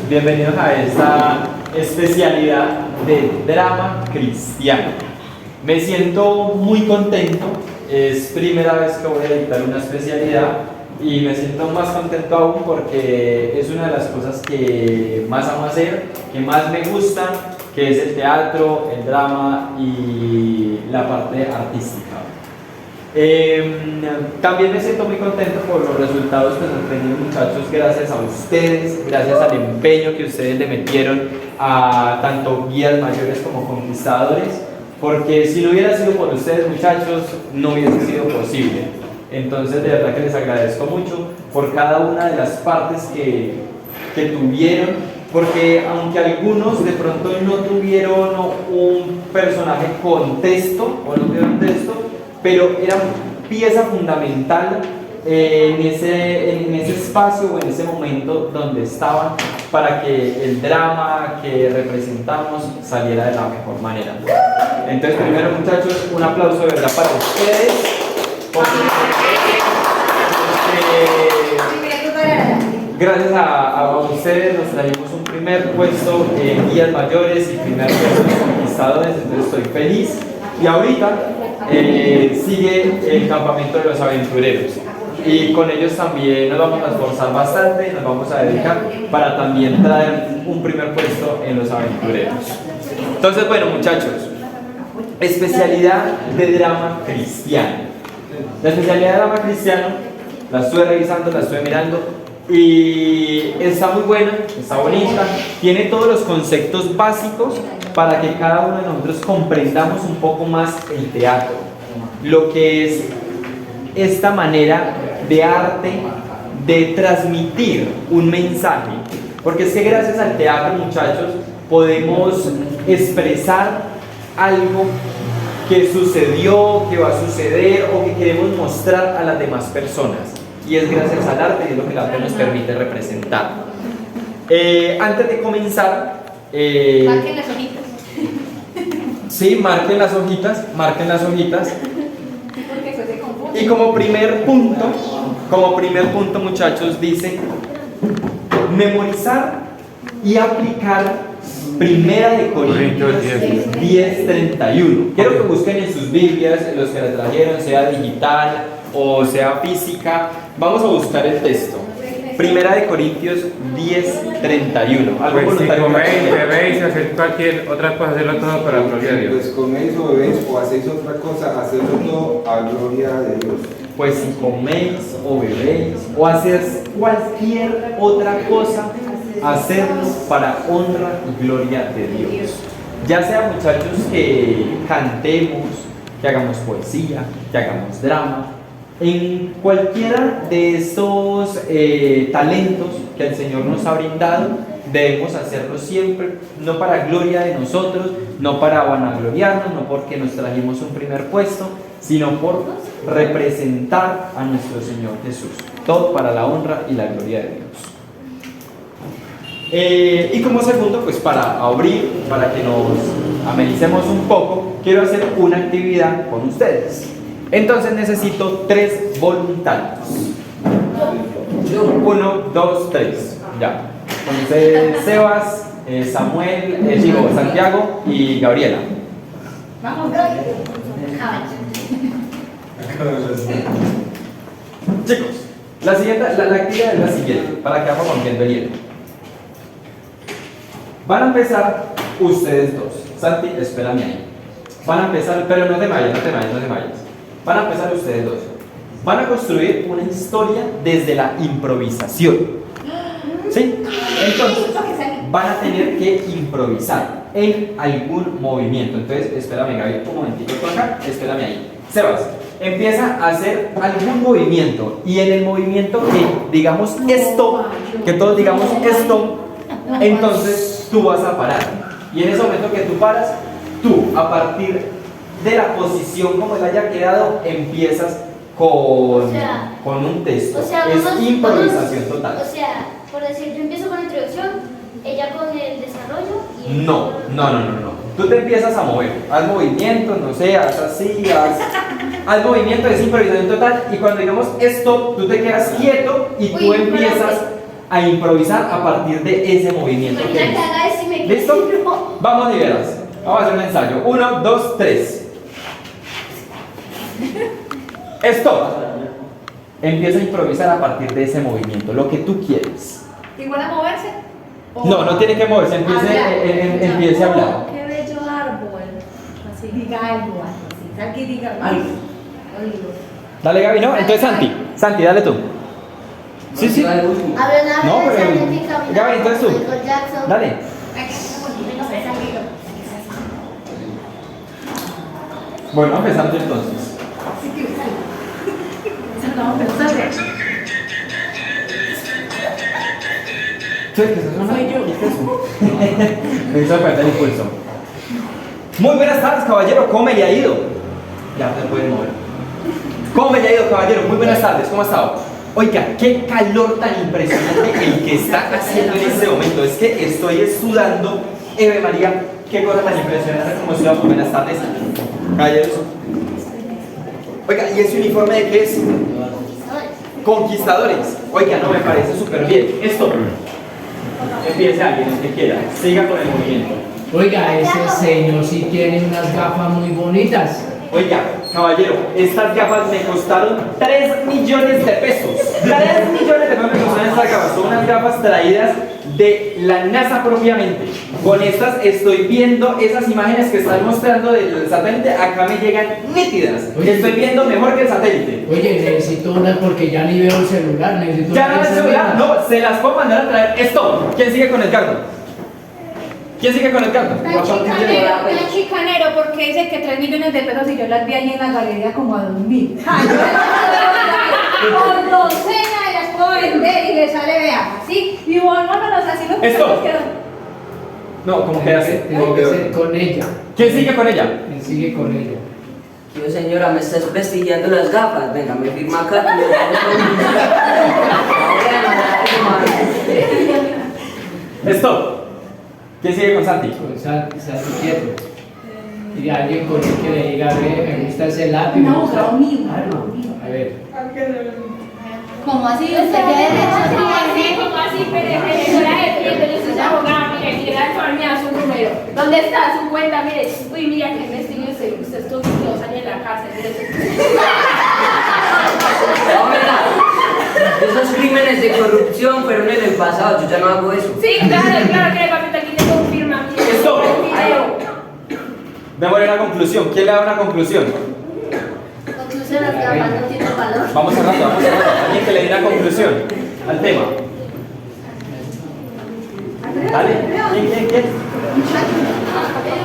Bienvenidos a esta especialidad de drama cristiano. Me siento muy contento, es primera vez que voy a dictar una especialidad y me siento más contento aún porque es una de las cosas que más amo hacer, que más me gusta, que es el teatro, el drama y la parte artística. También me siento muy contento por los resultados que han tenido, muchachos, gracias a ustedes, gracias al empeño que ustedes le metieron a tanto guías mayores como conquistadores, porque si no hubiera sido por ustedes, muchachos, no hubiese sido posible. Entonces, de verdad que les agradezco mucho por cada una de las partes que tuvieron, porque aunque algunos de pronto no tuvieron un personaje con texto o no tuvieron texto, pero era pieza fundamental en ese espacio o en ese momento donde estaban para que el drama que representamos saliera de la mejor manera. Entonces, primero, muchachos, un aplauso de verdad para ustedes. Gracias a ustedes nos trajimos un primer puesto en guías mayores y primer puesto en conquistadores, entonces estoy feliz. Y ahorita sigue el campamento de los aventureros y con ellos también nos vamos a esforzar bastante, nos vamos a dedicar para también traer un primer puesto en los aventureros. Entonces, bueno, muchachos, especialidad de drama cristiano. La especialidad de drama cristiano la estuve revisando, la estuve mirando y está muy buena, está bonita, tiene todos los conceptos básicos para que cada uno de nosotros comprendamos un poco más el teatro, lo que es esta manera de arte de transmitir un mensaje, porque es que gracias al teatro, muchachos, podemos expresar algo que sucedió, que va a suceder o que queremos mostrar a las demás personas, y es gracias al arte y es lo que el arte nos permite representar. Antes de comenzar, marquen las hojitas. Sí, marquen las hojitas, marquen las hojitas. Porque eso se confunde. Y como primer punto, muchachos, dice memorizar y aplicar Primera de Corintios 10:31. Quiero que busquen en sus Biblias, los que la trajeron, sea digital o sea física. Vamos a buscar el texto. Primera de Corintios 10:31. Pues si coméis, bebéis y hacéis cualquier otra cosa, hacedlo todo para la gloria de Dios. Pues coméis o bebéis o hacéis otra cosa, hacedlo todo a gloria de Dios. Pues si coméis o bebéis o hacéis cualquier otra cosa, hacedlo para honra y gloria de Dios. Ya sea, muchachos, que cantemos, que hagamos poesía, que hagamos drama, en cualquiera de estos talentos que el Señor nos ha brindado, debemos hacerlo siempre, no para gloria de nosotros, no para vanagloriarnos, no porque nos trajimos un primer puesto, sino por representar a nuestro Señor Jesús. Todo para la honra y la gloria de Dios. Y como segundo, pues para abrir, para que nos amenicemos un poco, quiero hacer una actividad con ustedes. Entonces necesito 3 voluntarios. 1, 2, 3. Ya. Entonces, Sebas, Samuel, Santiago y Gabriela. Vamos, Chicos, la actividad es la siguiente, para que vamos rompiendo el hielo. Van a empezar ustedes dos. Santi, espérame ahí. Van a empezar, pero no te vayas. Van a empezar ustedes dos. Van a construir una historia desde la improvisación. ¿Sí? Entonces, van a tener que improvisar en algún movimiento. Entonces, espérame, Gaby, un momentito por acá. Espérame ahí. Sebas, empieza a hacer algún movimiento. Y en el movimiento que digamos esto, que todos digamos esto, entonces tú vas a parar. Y en ese momento que tú paras, tú, a partir de la posición como él haya quedado, empiezas con un texto. o sea, es vamos- improvisación vamos- total. O sea, por decir, yo empiezo con la introducción, ella con el desarrollo y... No. Tú te empiezas a mover, haz movimientos, no sé, haz así, haz movimiento, es improvisación total. Y cuando digamos stop, tú te quedas quieto y tú Uy, empiezas a improvisar a partir de ese movimiento que Imagina que hizo. haga eso y me ¿Listo? no. Vamos, Nivelas. Vamos a hacer un ensayo. 1, 2, 3. Stop. Empieza a improvisar a partir de ese movimiento, lo que tú quieres. ¿Igual a moverse? ¿O No, no tiene que moverse, empiece a hablar. Qué bello árbol. Así. Diga algo, así. Aquí diga Algo. Dale, Gaby, ¿no? Entonces, Santi, dale tú. Sí, sí. Habla una No, vez pero- Santi caminando Gaby, entonces tú. con Michael Jackson. Dale. Bueno, empezamos entonces. ¿Qué es eso? Soy yo. ¿Qué es eso? Me hizo perder el impulso. Muy buenas tardes, caballero. ¿Cómo me le ha ido? Ya se pueden mover. ¿Cómo me le ha ido, caballero? Muy buenas tardes. ¿Cómo ha estado? Oiga, qué calor tan impresionante el que está haciendo en este momento. Es que estoy sudando. Eve María, qué cosa tan impresionante como ciudad. Muy buenas tardes, caballeros. Oiga, ¿y ese uniforme de qué es? Conquistadores. Oiga, no me parece súper bien. Esto. Empiece alguien, el que quiera. Siga con el movimiento. Oiga, ese señor sí tiene unas gafas muy bonitas. Oiga, caballero, estas gafas me costaron 3 millones de pesos. 3 millones de pesos me costaron estas gafas. Son unas gafas traídas de la NASA propiamente. Con estas estoy viendo esas imágenes que están mostrando del satélite. Acá me llegan nítidas. Oye, Estoy viendo mejor que el satélite. Oye, necesito unas porque ya ni veo el celular. Necesito Ya una no de el esas celular, mismas. no, se las puedo mandar a traer. Stop. ¿Quién sigue con el cargo? ¿Quién sigue con el cargo? Tan chicanero, porque dice que 3 millones de pesos y yo las vi ahí en la galería como a 2.000. Por docena y las puedo vender y le sale, vea, así. Y bueno, vámonos, así lo que Esto. nos quedó. No, ¿cómo que hace? Tiene que ser con ella. ¿Quién sigue con ella? Él sigue con ella. Yo, señora, me estás prestigiando las gafas. Venga, me firma acá. Y nos vamos con- Stop. ¿Quién sigue con Santi? Con Santi quieto. Y alguien con el que le diga, ve, me gusta ese lápiz. me No, gusta-". pero mío. A ver. ¿Cómo así? ¿Usted qué derecho ¿Cómo tiene? así? ¿Cómo así? Pero la defiende, yo soy abogada, mire, mire, la informía su número. ¿Dónde está su cuenta? Mire, uy, mira que investigue usted estuvo 2 años en la cárcel, mire. No, ¿verdad? Esos crímenes de corrupción fueron en el pasado. Yo ya no hago eso. Sí, claro que papito aquí te confirma. Mire, Esto. el video. Démosle una conclusión. ¿Quién le da una conclusión? Conclusión, las gafas no tienen valor. Vamos cerrando. Alguien que le dé una conclusión al tema. Dale. ¿Quién?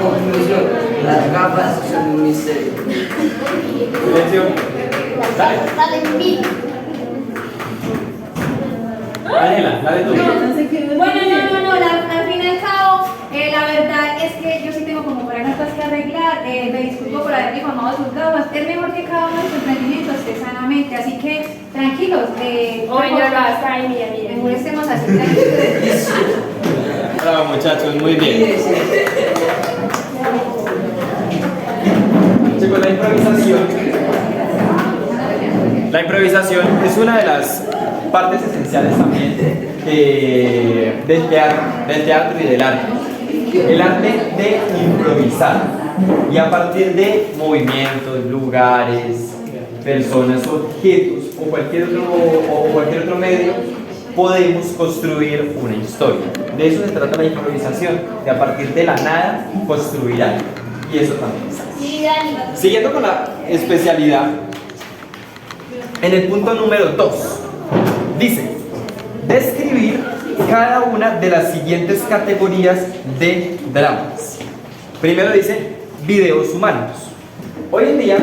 Conclusión. Las gafas son un misterio. Silencio. Dale. Dale, mil. Daniela, dale tú. Bueno, no, al fin y al cabo, la verdad es que yo sí tengo como por ahí unas cosas que arreglar, me disculpo por haber difamado sus gafas, es mejor que cada uno de sus emprendimientos esté sanamente, así que tranquilos, Oye, basta, ay, mira. mejor estemos así tranquilos. Bravo, muchachos, muy bien. Chicos, la improvisación es una de las partes esenciales también del teatro y del arte. El arte de improvisar y a partir de movimientos, lugares, personas, objetos o cualquier otro medio podemos construir una historia. De eso se trata la improvisación, de a partir de la nada construir algo. Y eso también es arte. Sí, Dani. Siguiendo con la especialidad, en el punto número 2, dice, describir cada una de las siguientes categorías de dramas. Primero dice, videos humanos. Hoy en día,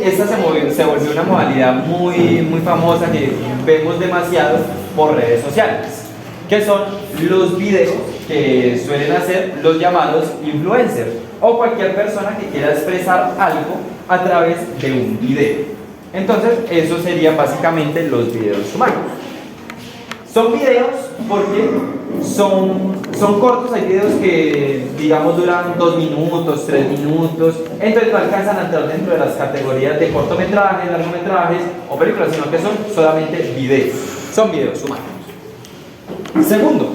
esta se volvió una modalidad muy famosa que vemos demasiado por redes sociales, que son los videos que suelen hacer los llamados influencers o cualquier persona que quiera expresar algo a través de un video. Entonces, eso serían básicamente los videos humanos. Son videos porque son cortos, hay videos que digamos duran 2 minutos, 3 minutos, entonces no alcanzan a entrar dentro de las categorías de cortometrajes, largometrajes o películas, sino que son solamente videos, son videos humanos. Segundo,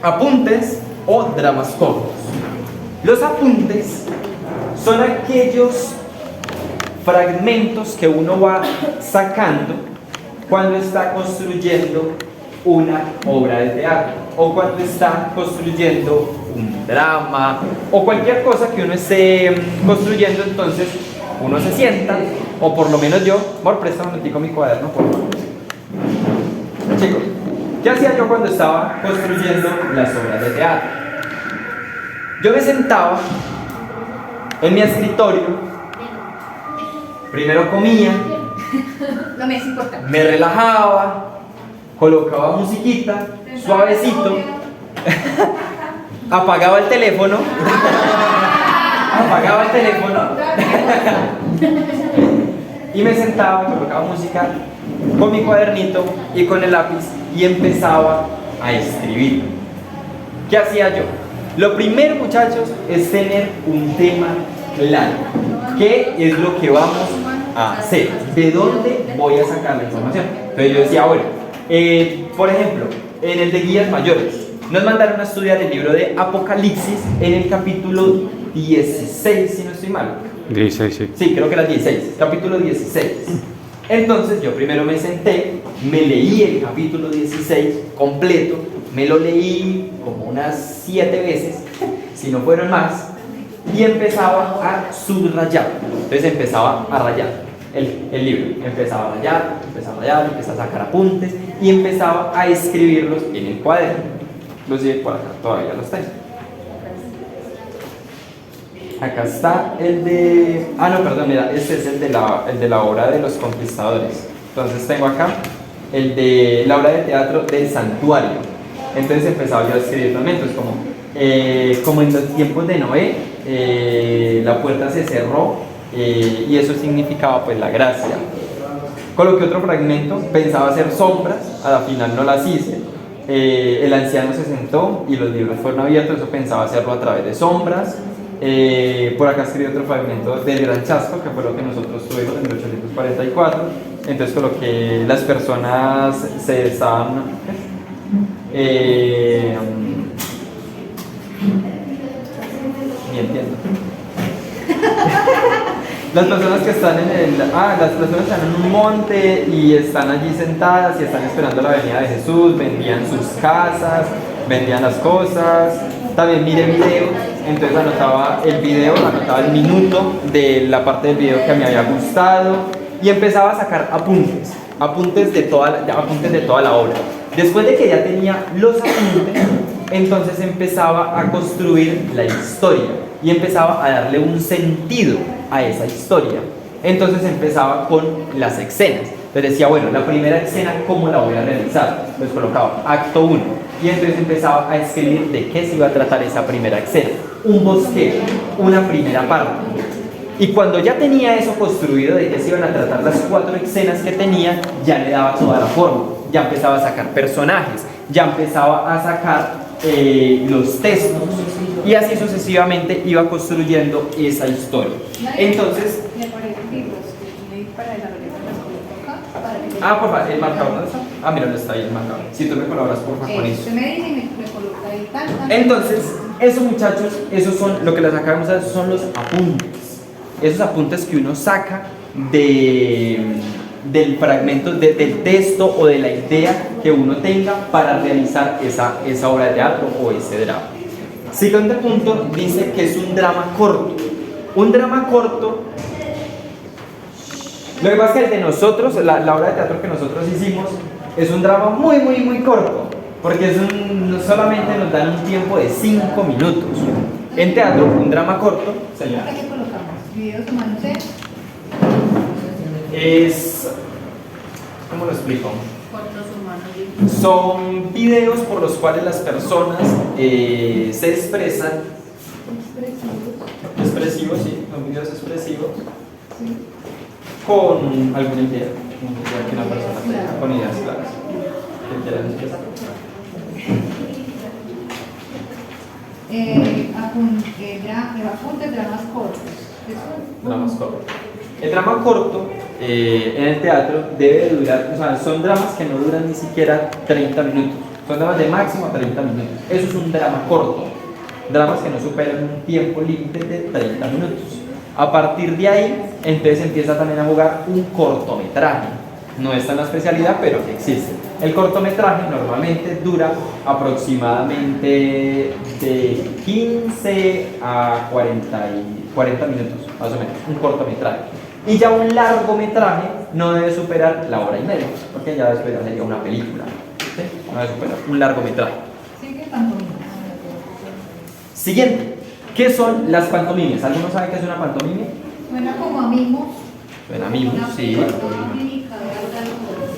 apuntes o dramas cortos. Los apuntes son aquellos fragmentos que uno va sacando cuando está construyendo una obra de teatro o cuando está construyendo un drama o cualquier cosa que uno esté construyendo. Entonces uno se sienta, o por lo menos yo, amor, préstame un momentico mi cuaderno, por favor. Chicos, ¿qué hacía yo cuando estaba construyendo las obras de teatro? Yo me sentaba en mi escritorio, primero comía, Lo más importante. me relajaba, colocaba musiquita, suavecito, apagaba el teléfono, y me sentaba, colocaba música con mi cuadernito y con el lápiz y empezaba a escribir. ¿Qué hacía yo? Lo primero, muchachos, es tener un tema claro. ¿Qué es lo que vamos a hacer? ¿De dónde voy a sacar la información? Entonces yo decía, bueno, por ejemplo, en el de guías mayores, nos mandaron a estudiar el libro de Apocalipsis en el capítulo 16, si no estoy mal. 16, sí. Sí, creo que era 16, capítulo 16. Entonces yo primero me senté, me leí el capítulo 16 completo, me lo leí como unas 7 veces, si no fueron más, y empezaba a subrayar. Entonces empezaba a rayar el libro, empezaba a rayar, empezaba a sacar apuntes y empezaba a escribirlos en el cuaderno. Inclusive por acá todavía los tengo. Acá está el de... Ah, no, perdón, mira, este es el de la obra de los conquistadores. Entonces tengo acá el de la obra de teatro del santuario. Entonces empezaba yo a escribir también, entonces como en los tiempos de Noé, la puerta se cerró y eso significaba pues la gracia. Coloqué otro fragmento, pensaba hacer sombras, a la final no las hice. El anciano se sentó y los libros fueron abiertos, eso pensaba hacerlo a través de sombras. Por acá escribí otro fragmento del Gran Chasco, que fue lo que nosotros tuvimos en 1844. Entonces coloqué las personas se estaban... ni entiendo. Las personas que están las personas están en un monte y están allí sentadas y están esperando la venida de Jesús, vendían sus casas, vendían las cosas. También miré videos, entonces anotaba el video, anotaba el minuto de la parte del video que me había gustado y empezaba a sacar apuntes de toda la obra. Después de que ya tenía los apuntes, entonces empezaba a construir la historia y empezaba a darle un sentido a esa historia. Entonces empezaba con las escenas. Entonces decía, bueno, la primera escena, ¿cómo la voy a realizar? Pues colocaba acto 1 y entonces empezaba a escribir de qué se iba a tratar esa primera escena. Un bosquejo, una primera parte. Y cuando ya tenía eso construido de qué se iban a tratar las 4 escenas que tenía, ya le daba toda la forma. Ya empezaba a sacar personajes, ya empezaba a sacar los textos y así sucesivamente iba construyendo esa historia. Entonces, por favor, el marcador, ¿dónde está? Ah, mira, no está ahí el marcador. Si tú me colaboras, por favor, con eso. Usted me dice y me coloca ahí tal. Entonces, eso, muchachos, esos son lo que les acabamos de hacer, son los apuntes. Esos apuntes que uno saca del fragmento, del texto o de la idea que uno tenga para realizar esa obra de teatro o ese drama. Siguiente punto dice que es un drama corto. Un drama corto, lo que pasa es que el de nosotros, la obra de teatro que nosotros hicimos, es un drama muy, muy, muy corto, porque solamente nos dan un tiempo de 5 minutos. En teatro, un drama corto, señora, ¿Qué colocamos? ¿Videos humanos? es... ¿Cómo lo explico? Cortos humanos. Son videos por los cuales las personas se expresan. Expresivos, sí, son videos expresivos. Con alguna idea, que una persona tenga, con ideas claras. ¿Qué quieran expresar? Apuntes, dramas cortos. Dramas cortos. El drama corto en el teatro debe durar, o sea, son dramas que no duran ni siquiera 30 minutos. Son dramas de máximo 30 minutos. Eso es un drama corto. Dramas que no superan un tiempo límite de 30 minutos. A partir de ahí, entonces empieza también a jugar un cortometraje. No está en la especialidad, pero existe. El cortometraje normalmente dura aproximadamente de 15 a 40 minutos, más o menos, un cortometraje. Y ya un largometraje no debe superar la hora y media, porque ya después sería una película. ¿Sí? No debe superar un largometraje. Siguiente. ¿Qué son las pantomimes? ¿Alguno sabe qué es una pantomime? Suena como a mimos. Suena a mimos, sí.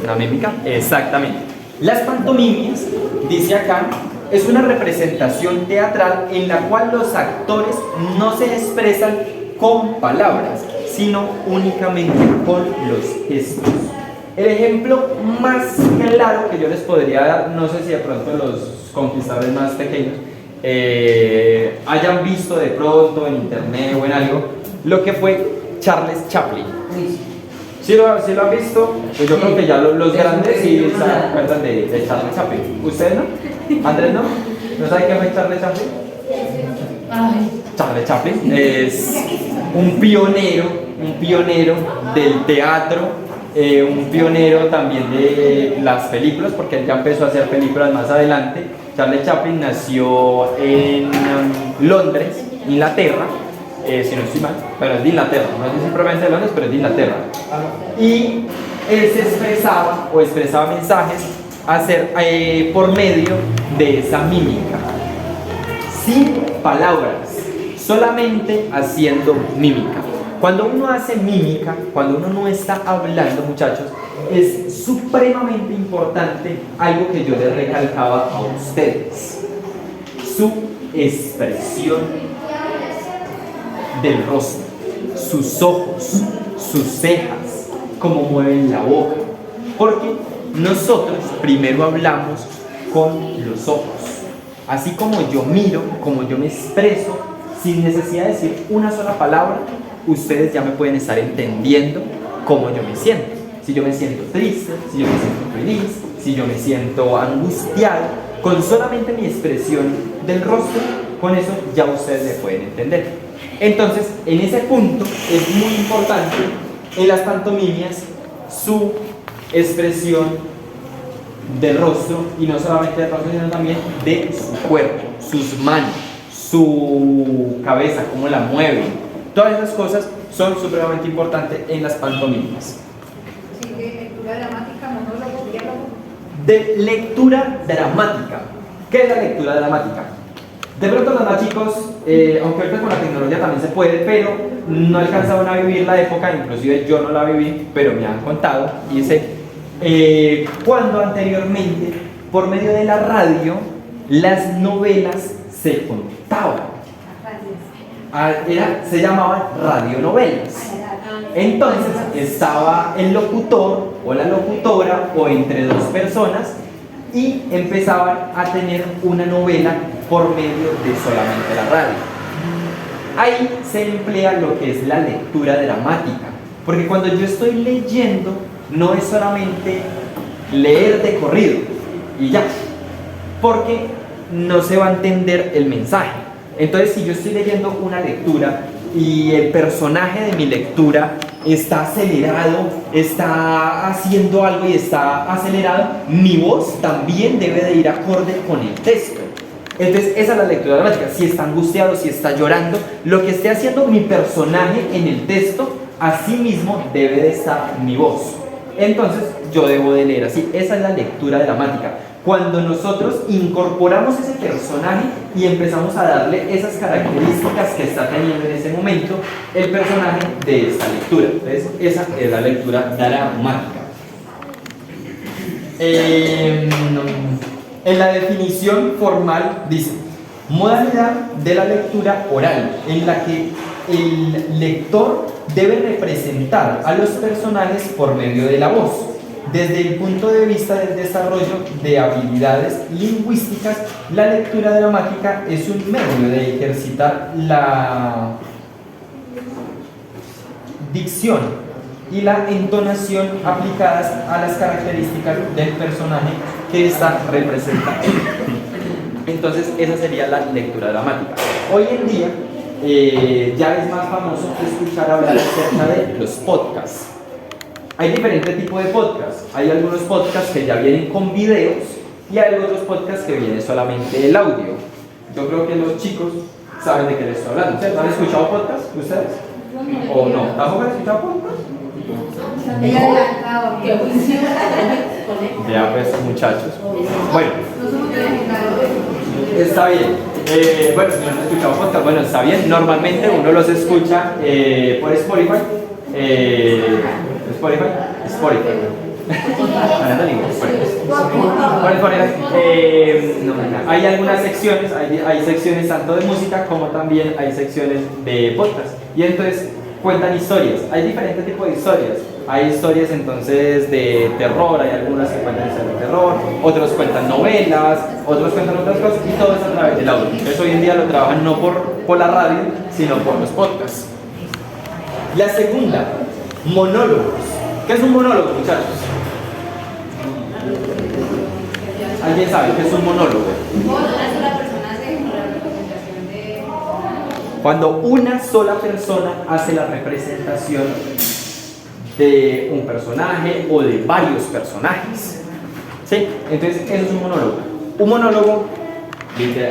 Una mímica, exactamente. Las pantomimias, dice acá, es una representación teatral en la cual los actores no se expresan con palabras, sino únicamente con los gestos. El ejemplo más claro que yo les podría dar, no sé si de pronto los conquistadores más pequeños hayan visto de pronto en internet o en algo, lo que fue Charles Chaplin. Si lo han visto, pues yo creo que ya los grandes sí se acuerdan de Charles Chaplin. ¿Ustedes no? ¿Andrés no? ¿No sabe qué fue Charles Chaplin? Charles Chaplin es un pionero del teatro, un pionero también de las películas, porque él ya empezó a hacer películas más adelante. Charles Chaplin nació en Londres, Inglaterra, si no estoy mal, pero es de Inglaterra, no es simplemente de Londres, pero es de Inglaterra. Y él se expresaba o expresaba mensajes por medio de esa mímica, sin palabras, solamente haciendo mímica. Cuando uno hace mímica, cuando uno no está hablando, muchachos, es supremamente importante algo que yo les recalcaba a ustedes: su expresión del rostro, sus ojos, sus cejas, cómo mueven la boca. Porque nosotros primero hablamos con los ojos. Así como yo miro, como yo me expreso, sin necesidad de decir una sola palabra, ustedes ya me pueden estar entendiendo cómo yo me siento. Si yo me siento triste, si yo me siento feliz, si yo me siento angustiado, con solamente mi expresión del rostro, con eso ya ustedes me pueden entender. Entonces, en ese punto es muy importante en las pantomimias su expresión del rostro, y no solamente del rostro, sino también de su cuerpo, sus manos, su cabeza, cómo la mueven. Todas esas cosas son supremamente importantes en las pantomimas. Sí, de lectura dramática, monólogo, diálogo. De lectura dramática. ¿Qué es la lectura dramática? De pronto los más chicos, aunque ahorita con la tecnología también se puede, pero no alcanzaron a vivir la época, inclusive yo no la viví, pero me han contado, y dice, cuando anteriormente, por medio de la radio, las novelas se contaban. Se llamaban radionovelas. Entonces estaba el locutor o la locutora o entre dos personas y empezaban a tener una novela por medio de solamente la radio. Ahí se emplea lo que es la lectura dramática, porque cuando yo estoy leyendo no es solamente leer de corrido y ya, porque no se va a entender el mensaje. Entonces, si yo estoy leyendo una lectura y el personaje de mi lectura está acelerado, está haciendo algo y está acelerado, mi voz también debe de ir acorde con el texto. Entonces, esa es la lectura dramática. Si está angustiado, si está llorando, lo que esté haciendo mi personaje en el texto, así mismo debe de estar mi voz. Entonces, yo debo de leer así. Esa es la lectura dramática. Cuando nosotros incorporamos ese personaje y empezamos a darle esas características que está teniendo en ese momento el personaje de esta lectura. Entonces, esa es la lectura dramática. En la definición formal dice, modalidad de la lectura oral, en la que el lector debe representar a los personajes por medio de la voz. Desde el punto de vista del desarrollo de habilidades lingüísticas, la lectura dramática es un medio de ejercitar la dicción y la entonación aplicadas a las características del personaje que está representando. Entonces, esa sería la lectura dramática. Hoy en día, ya es más famoso escuchar hablar acerca de los podcasts. Hay diferentes tipos de podcasts. Hay algunos podcasts que ya vienen con videos y hay otros podcasts que vienen solamente el audio. Yo creo que los chicos saben de qué les estoy hablando. ¿Ustedes han escuchado podcasts? ¿Ustedes? ¿O no? ¿Tampoco han escuchado podcasts? Ella adelantado. Qué juicio. Ya pues, muchachos. Bueno, No somos de está bien. Bueno, si no han escuchado podcast, bueno, está bien. Normalmente uno los escucha por Spotify. Spotify. Hay algunas secciones, hay secciones tanto de música como también hay secciones de podcast. Y entonces cuentan historias. Hay diferentes tipos de historias. Hay historias entonces de terror, hay algunas que cuentan historias de terror, otros cuentan novelas, otros cuentan otras cosas y todo eso a través del audio. Entonces hoy en día lo trabajan no por la radio, sino por los podcasts. La segunda, monólogos. ¿Qué es un monólogo, muchachos? ¿Alguien sabe qué es un monólogo? Cuando una sola persona hace la representación de un personaje o de varios personajes. ¿Sí? Entonces, eso es un monólogo. Un monólogo,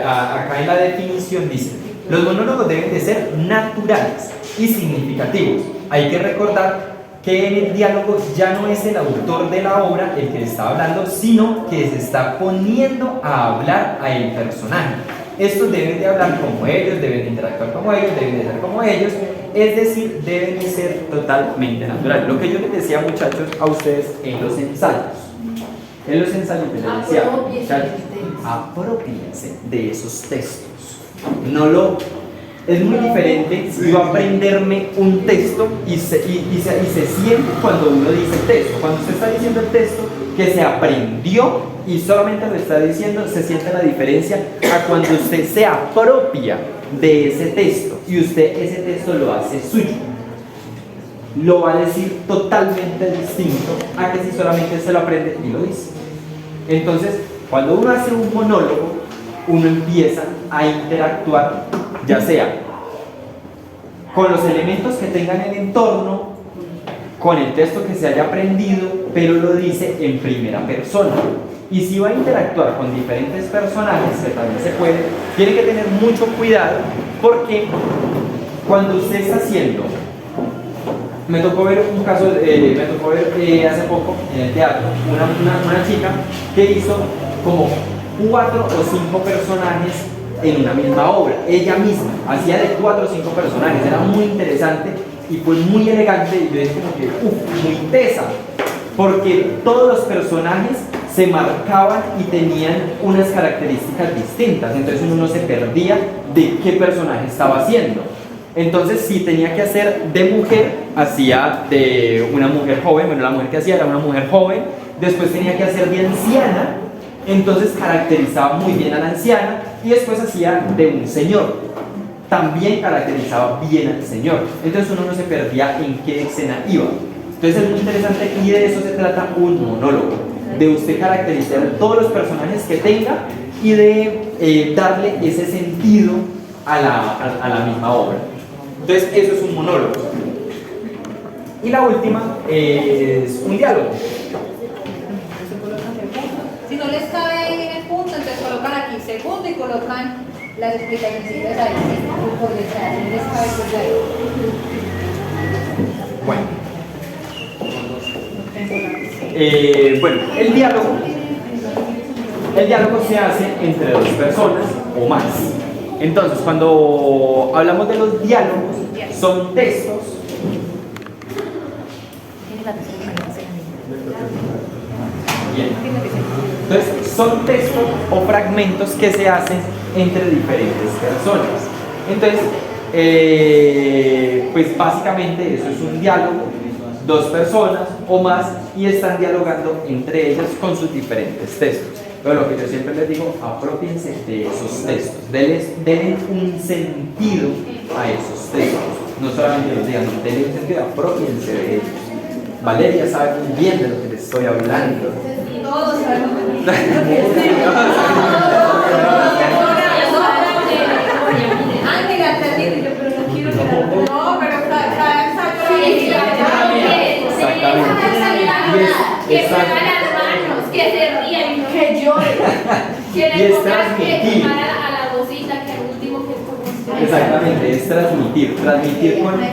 acá en la definición dice, los monólogos deben de ser naturales y significativos. Hay que recordar que en el diálogo ya no es el autor de la obra el que está hablando, sino que se está poniendo a hablar a el personaje. Estos deben de hablar como ellos, deben de interactuar como ellos, deben de ser como ellos, es decir, deben de ser totalmente naturales. Lo que yo les decía, muchachos, a ustedes en los ensayos. En los ensayos les decía, muchachos, apropíense de esos textos. Es muy diferente yo aprenderme un texto y se siente cuando uno dice el texto. Cuando usted está diciendo el texto que se aprendió y solamente lo está diciendo, se siente la diferencia a cuando usted se apropia de ese texto y usted ese texto lo hace suyo. Lo va a decir totalmente distinto a que si solamente se lo aprende y lo dice. Entonces, cuando uno hace un monólogo, uno empieza a interactuar, ya sea con los elementos que tengan en el entorno, con el texto que se haya aprendido, pero lo dice en primera persona. Y si va a interactuar con diferentes personajes, que también se puede, tiene que tener mucho cuidado, porque cuando usted está haciendo, me tocó ver un caso, hace poco en el teatro, una chica que hizo como 4 o 5 personajes en una misma obra, ella misma, hacía de 4 o 5 personajes, era muy interesante y fue muy elegante y yo dije como que, muy tesa, porque todos los personajes se marcaban y tenían unas características distintas, entonces uno no se perdía de qué personaje estaba haciendo. Entonces, si tenía que hacer de mujer, hacía de una mujer joven, bueno, la mujer que hacía era una mujer joven, después tenía que hacer de anciana, entonces caracterizaba muy bien a la anciana, y después hacía de un señor, también caracterizaba bien al señor, entonces uno no se perdía en qué escena iba. Entonces es muy interesante y de eso se trata un monólogo, de usted caracterizar todos los personajes que tenga y de darle ese sentido a la misma obra. Entonces eso es un monólogo. Y la última es un diálogo. Si no les cabe ahí en el punto, entonces colocan aquí segundo y colocan las explicaciones ahí. Porque no les cabe pues ahí. Bueno, el diálogo se hace entre 2 personas o más. Entonces, cuando hablamos de los diálogos, son textos también. Entonces, son textos o fragmentos que se hacen entre diferentes personas. Entonces, pues básicamente eso es un diálogo, dos personas o más, y están dialogando entre ellas con sus diferentes textos. Pero lo que yo siempre les digo, apropiense de esos textos, denle un sentido a esos textos. No solamente los digan, denle un sentido, apropiense de ellos. Valeria sabe muy bien de lo que les estoy hablando. Todos sabemos. Ángela, te digo, pero no quiero que no, pero cada Que se hagan las manos, que se rían, que llore. que Y le es pongan transmitir. que a la vocita, que al último que es Exactamente, es transmitir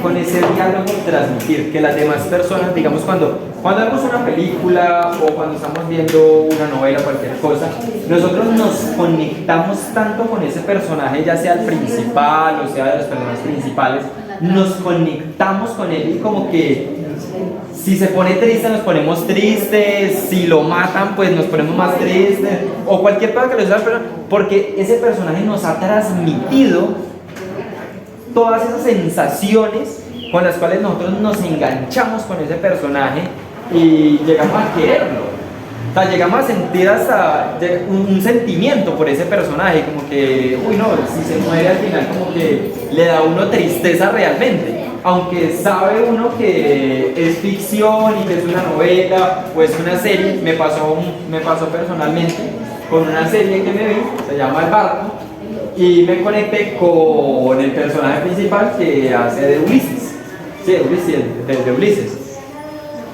con ese diálogo, transmitir que las demás personas, digamos, cuando vemos una película o cuando estamos viendo una novela, cualquier cosa, nosotros nos conectamos tanto con ese personaje, ya sea el principal o sea de los personajes principales, nos conectamos con él y como que si se pone triste nos ponemos tristes, si lo matan pues nos ponemos más tristes, o cualquier cosa que les haga, porque ese personaje nos ha transmitido todas esas sensaciones con las cuales nosotros nos enganchamos con ese personaje y llegamos a quererlo. O sea, llegamos a sentir hasta un sentimiento por ese personaje, como que, uy no, si se muere al final como que le da a uno tristeza realmente. Aunque sabe uno que es ficción y que es una novela o es una serie, me pasó personalmente con una serie que me vi, se llama El Barco, y me conecté con el personaje principal que hace de Ulises. Sí, de Ulises.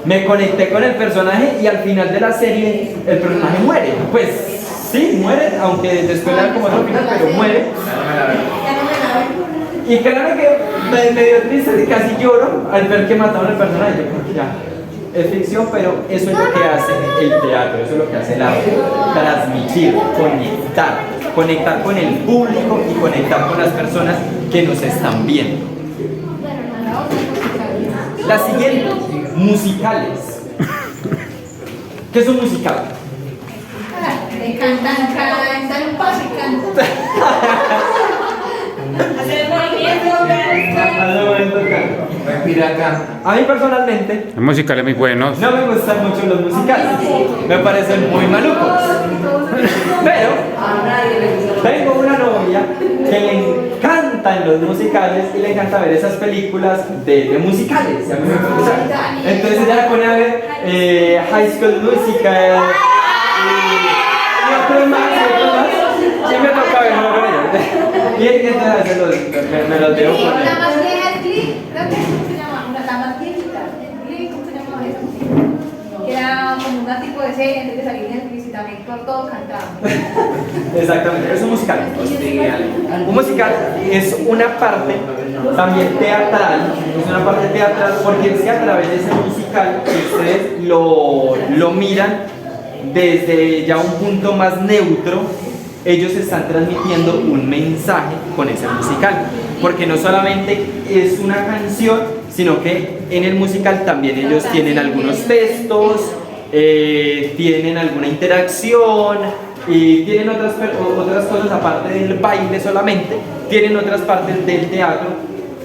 Me conecté con el personaje y al final de la serie el personaje muere. Pues sí, muere, aunque después le dan como otro final, pero muere. Y créanme que me dio triste y casi lloro al ver que mataron al personaje. Yo creo que ya es ficción, pero eso es lo que hace el teatro, eso es lo que hace el arte. Transmitir, conectar con el público y conectar con las personas que nos están viendo. La siguiente, musicales. ¿Qué es un musical? Cantan un paso y cantan. hacer movimiento. Respira acá. A mí personalmente Los musicales muy buenos. no me gustan mucho los musicales, me parecen muy malucos. Pero tengo una novia que le encantan los musicales y le encanta ver esas películas de musicales. Y a mí me gusta. Entonces ella la pone a ver High School Musical y otros más. Sí me toca verlo con ella. Y entonces me los veo con La ella. más vieja es Glee, creo que ¿cómo se llama? La más viejita, Glee, ¿cómo se llama esa música? Que era como un tipo de serie antes de salir en Netflix y también todo cantado. Exactamente, es un musical. Un musical es una parte también teatral, es una parte teatral porque es que a través de ese musical ustedes lo miran desde ya un punto más neutro. Ellos están transmitiendo un mensaje con ese musical, porque no solamente es una canción, sino que en el musical también ellos tienen algunos textos, tienen alguna interacción y tienen otras cosas aparte del baile solamente, tienen otras partes del teatro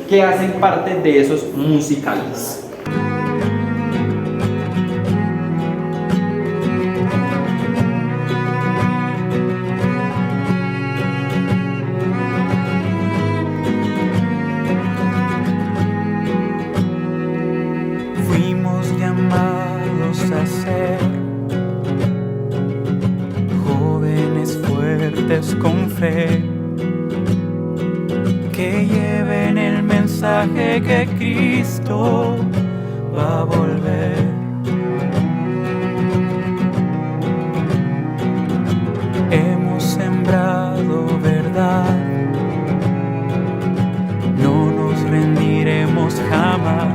que hacen parte de esos musicales. A ser jóvenes fuertes con fe, que lleven el mensaje que Cristo va a volver. Hemos sembrado verdad, no nos rendiremos jamás.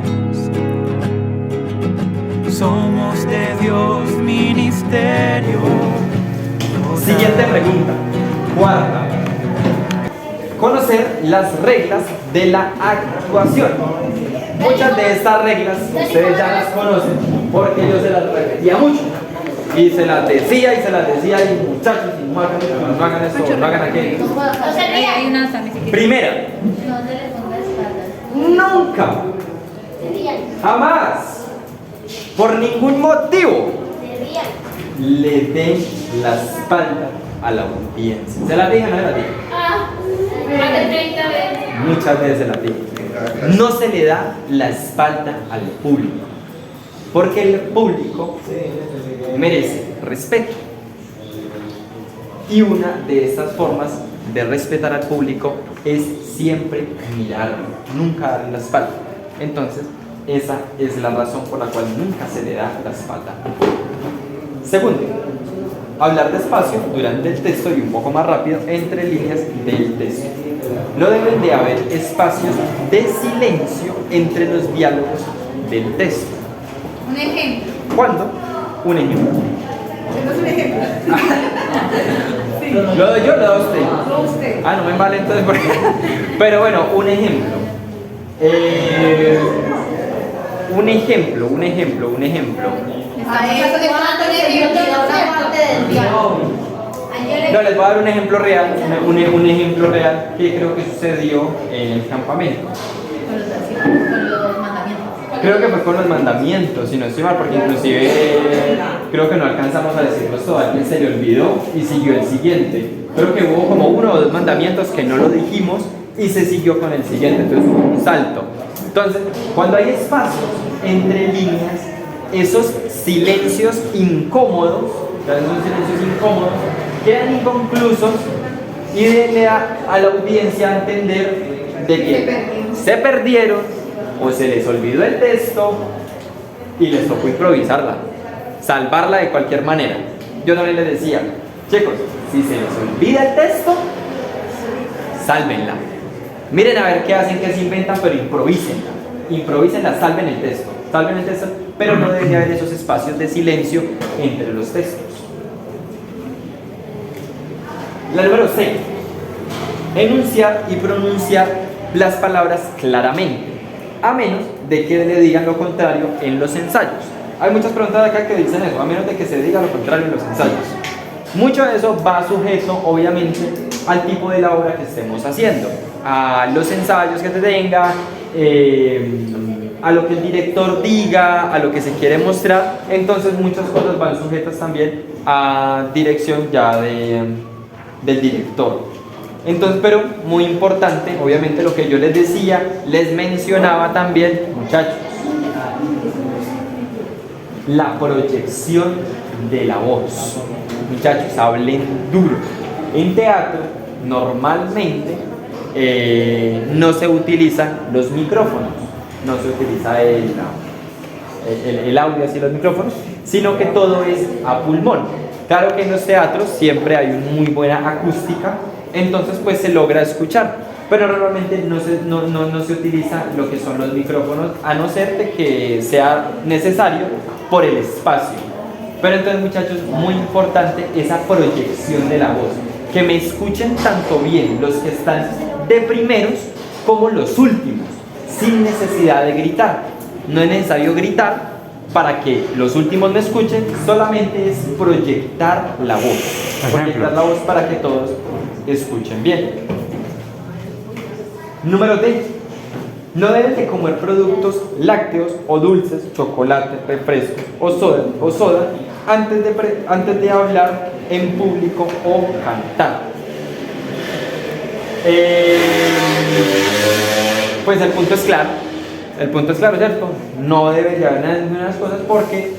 Somos de Dios ministerio. Siguiente pregunta, cuarta. Conocer las reglas de la actuación. Muchas de estas reglas ustedes ya las conocen porque yo se las repetía mucho. Y se las decía y muchachos, y no hagan esto, no hagan esto, no hagan aquello. No se rían. Hay una hasta ni siquiera. Primera, No se le ponga espaldas. nunca, Se rían. jamás, por ningún motivo, Se rían. le den la espalda a la audiencia. ¿Se la dije o no se la dije? Ah, más de 30 veces. Muchas veces se la dije. No se le da la espalda al público, porque el público merece respeto. Y una de estas formas de respetar al público es siempre mirarlo, nunca darle la espalda. Entonces, esa es la razón por la cual nunca se le da la espalda al público. Segundo, hablar despacio durante el texto y un poco más rápido entre líneas del texto. No deben de haber espacios de silencio entre los diálogos del texto. Un ejemplo. ¿Cuándo? Un ejemplo. Tenemos un ejemplo. ¿Lo doy yo o lo da usted? No usted. Ah, no me vale entonces porque... Pero bueno, un ejemplo. Un ejemplo. A ver, te voy a dar un ejemplo de una parte del diálogo. No, les voy a dar un ejemplo real, un ejemplo real que creo que sucedió en el campamento. Con los mandamientos. Creo que fue con los mandamientos, si no estoy mal, porque inclusive creo que no alcanzamos a decirlos todo, alguien se le olvidó y siguió el siguiente. Creo que hubo como 1 o 2 mandamientos que no lo dijimos y se siguió con el siguiente, entonces hubo un salto. Entonces, cuando hay espacios entre líneas, esos silencios incómodos, quedan inconclusos y le da a la audiencia a entender de que se perdieron o se les olvidó el texto y les tocó improvisarla, salvarla de cualquier manera. Yo también les decía, chicos, si se les olvida el texto, sálvenla. Miren a ver qué hacen, qué se inventan, pero improvísenla, salven el texto, pero no debe haber esos espacios de silencio entre los textos. La número 6, enunciar y pronunciar las palabras claramente, a menos de que le digan lo contrario en los ensayos. Hay muchas preguntas acá que dicen eso, a menos de que se diga lo contrario en los ensayos. Mucho de eso va sujeto, obviamente, al tipo de la obra que estemos haciendo, a los ensayos que se tenga, a lo que el director diga, a lo que se quiere mostrar. Entonces muchas cosas van sujetas también a dirección ya del director. Entonces, pero muy importante, obviamente lo que yo les decía, les mencionaba también, muchachos, la proyección de la voz. Muchachos, hablen duro. En teatro, normalmente no se utilizan los micrófonos, no se utiliza el audio así, los micrófonos, sino que todo es a pulmón. Claro que en los teatros siempre hay una muy buena acústica, entonces pues se logra escuchar, pero normalmente no se utiliza lo que son los micrófonos, a no ser de que sea necesario por el espacio. Pero entonces, muchachos, muy importante esa proyección de la voz, que me escuchen tanto bien los que están de primeros como los últimos, sin necesidad de gritar. No es necesario gritar para que los últimos me escuchen, solamente es proyectar la voz, proyectar la voz para que todos escuchen bien. Número 10. No deben de comer productos lácteos o dulces, chocolate, refresco o soda antes de hablar en público o cantar. Pues el punto es claro, ¿cierto? No debe de haber ninguna cosas porque,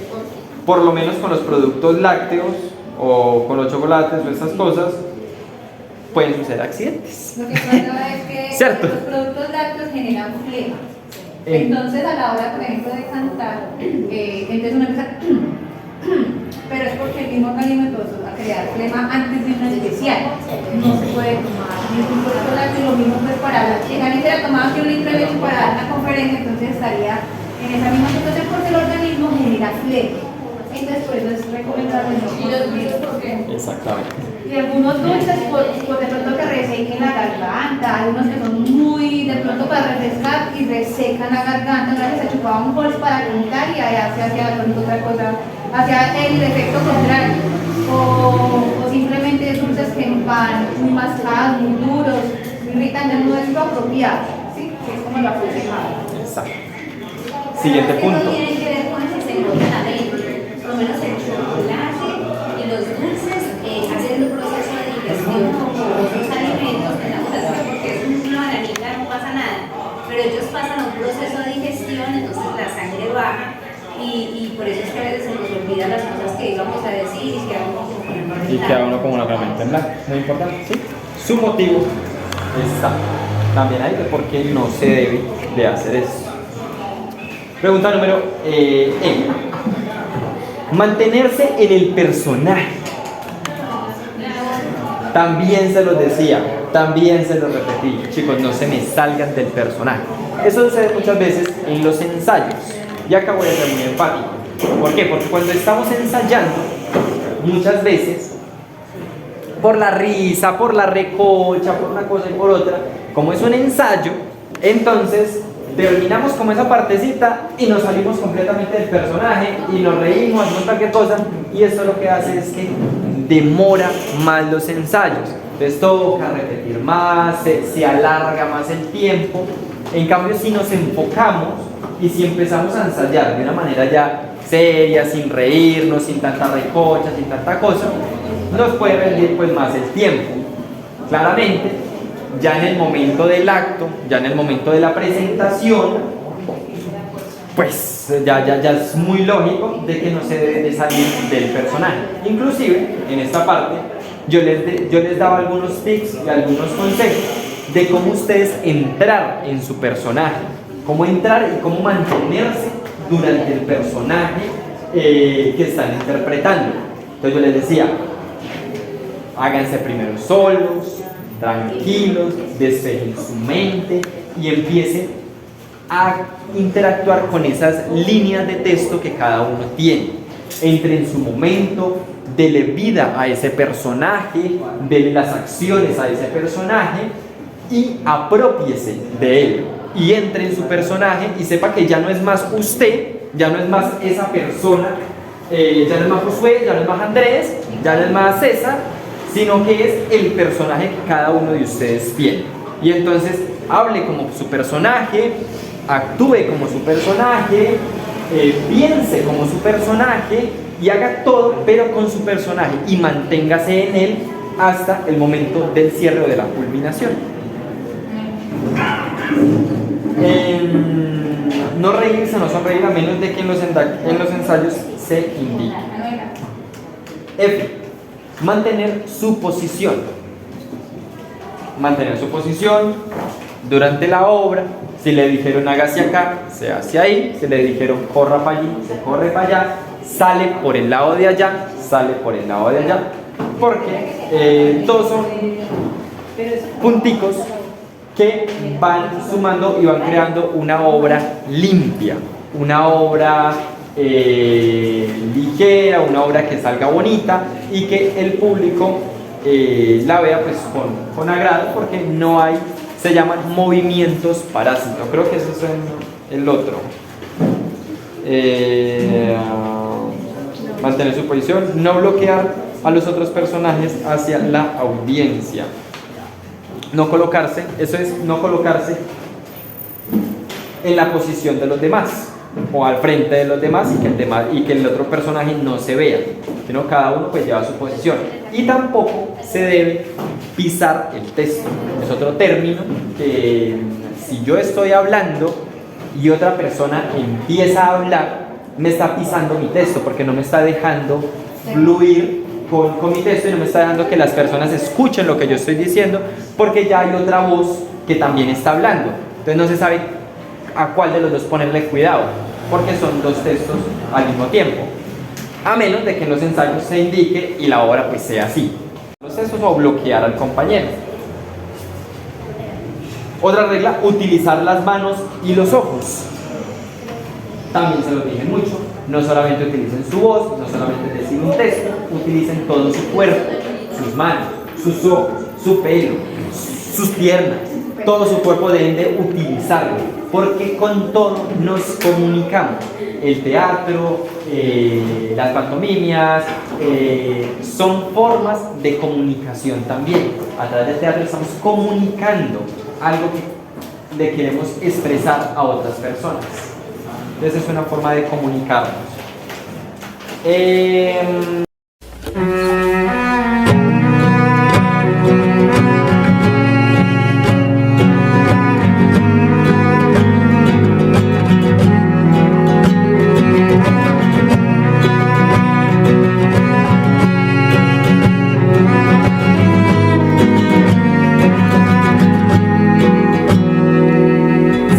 por lo menos con los productos lácteos o con los chocolates o estas cosas, pueden suceder accidentes. Lo que pasa es que ¿Cierto? los productos lácteos generan flema. Entonces, a la hora, por ejemplo, de cantar, entonces uno empieza, pero es porque el mismo organismo empezó a crear flema antes de una especial. No se puede tomar ningún producto lácteo, lo mismo pues para la chica, ni se la tomaba que un litro de leche para dar una conferencia, entonces estaría en esa misma situación porque el organismo genera flema. Entonces, por eso es recomendable no consumir. Exactamente. Y algunos dulces, por de pronto que resequen la garganta, algunos que son muy de pronto para refrescar y resecan la garganta, gracias a chupar un bols para cantar y allá se hacía de pronto otra cosa hacia el efecto contrario, o simplemente dulces que van muy mascados, muy duros, muy irritantes, no es lo apropiado, ¿sí? Que es como lo aconsejado. Exacto. Siguiente punto. Esto tiene que ver con el que se encuentra la mente. Por lo menos el chocolate y los dulces hacen un proceso de digestión como otros alimentos, porque es una bananita, no pasa nada. Pero ellos pasan a un proceso de digestión, entonces la sangre baja y por eso es que a veces se nos olvidan las cosas que íbamos a decir y queda uno como con el Y queda uno como una mente en blanco. Muy importante, ¿sí? Su motivo está también ahí de por qué no se debe de hacer eso. Pregunta número E. Mantenerse en el personaje. También se los decía, también se los repetí. Chicos, no se me salgan del personaje. Eso sucede muchas veces en los ensayos. Y acá voy a ser muy enfático. ¿Por qué? Porque cuando estamos ensayando, muchas veces, por la risa, por la recocha, por una cosa y por otra, como es un ensayo, entonces terminamos como esa partecita y nos salimos completamente del personaje y nos reímos, hacemos cualquier cosa, y esto lo que hace es que demora más los ensayos. Entonces toca repetir más, se alarga más el tiempo. En cambio, si nos enfocamos y si empezamos a ensayar de una manera ya seria, sin reírnos, sin tanta recocha, sin tanta cosa, nos puede rendir pues más el tiempo. Claramente, ya en el momento del acto, ya en el momento de la presentación, pues ya es muy lógico de que no se debe de salir del personaje. Inclusive, en esta parte, yo les daba algunos tips y algunos consejos de cómo ustedes entrar en su personaje, cómo entrar y cómo mantenerse durante el personaje que están interpretando. Entonces yo les decía, háganse primero solos, tranquilos, despejen su mente y empiecen a interactuar con esas líneas de texto que cada uno tiene. Entre en su momento, dele vida a ese personaje, dele las acciones a ese personaje y aprópiese de él. Y entre en su personaje y sepa que ya no es más usted, ya no es más esa persona, ya no es más Josué, ya no es más Andrés, ya no es más César, sino que es el personaje que cada uno de ustedes tiene. Y entonces hable como su personaje, actúe como su personaje, piense como su personaje y haga todo pero con su personaje y manténgase en él hasta el momento del cierre o de la culminación. No reírse, no sonreír a menos de que en los ensayos se indique. F. Mantener su posición. Mantener su posición durante la obra. Si le dijeron hágase acá, se hace ahí. Si le dijeron corra para allí, se corre para allá. Sale por el lado de allá, sale por el lado de allá. Porque todos son punticos que van sumando y van creando una obra limpia, una obra ligera, una obra que salga bonita y que el público la vea pues con agrado, porque no hay, se llaman movimientos parásitos. Creo que eso es el otro. Mantener su posición, no bloquear a los otros personajes hacia la audiencia. No colocarse, eso es no colocarse en la posición de los demás o al frente de los demás y que el otro personaje no se vea, sino cada uno pues lleva su posición. Y tampoco se debe pisar el texto. Es otro término que si yo estoy hablando y otra persona empieza a hablar, me está pisando mi texto porque no me está dejando fluir con mi texto y no me está dejando que las personas escuchen lo que yo estoy diciendo, porque ya hay otra voz que también está hablando. Entonces no se sabe a cuál de los dos ponerle cuidado, porque son dos textos al mismo tiempo, a menos de que en los ensayos se indique y la obra pues sea así. Los textos o bloquear al compañero. Otra regla, utilizar las manos y los ojos. También se lo dije mucho. No solamente utilicen su voz, no solamente decir un texto, utilicen todo su cuerpo, sus manos, sus ojos, su pelo, sus piernas, todo su cuerpo deben de utilizarlo, porque con todo nos comunicamos. el teatro, las pantomimias, son formas de comunicación también. A través del teatro estamos comunicando algo que le queremos expresar a otras personas. Entonces es una forma de comunicarnos.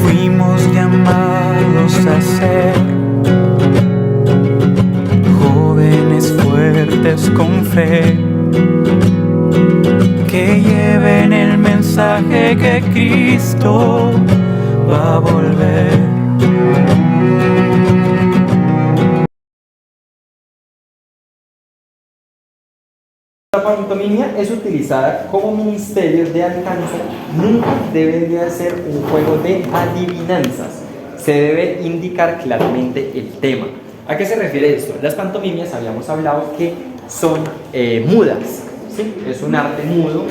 Fuimos llamados a ser jóvenes fuertes con fe, que lleven el mensaje que Cristo va a volver. La pantomimia es utilizada como ministerio de alcance, nunca debería ser un juego de adivinanzas. Se debe indicar claramente el tema. ¿A qué se refiere esto? Las pantomimias habíamos hablado que son mudas, ¿sí? Es un arte mudo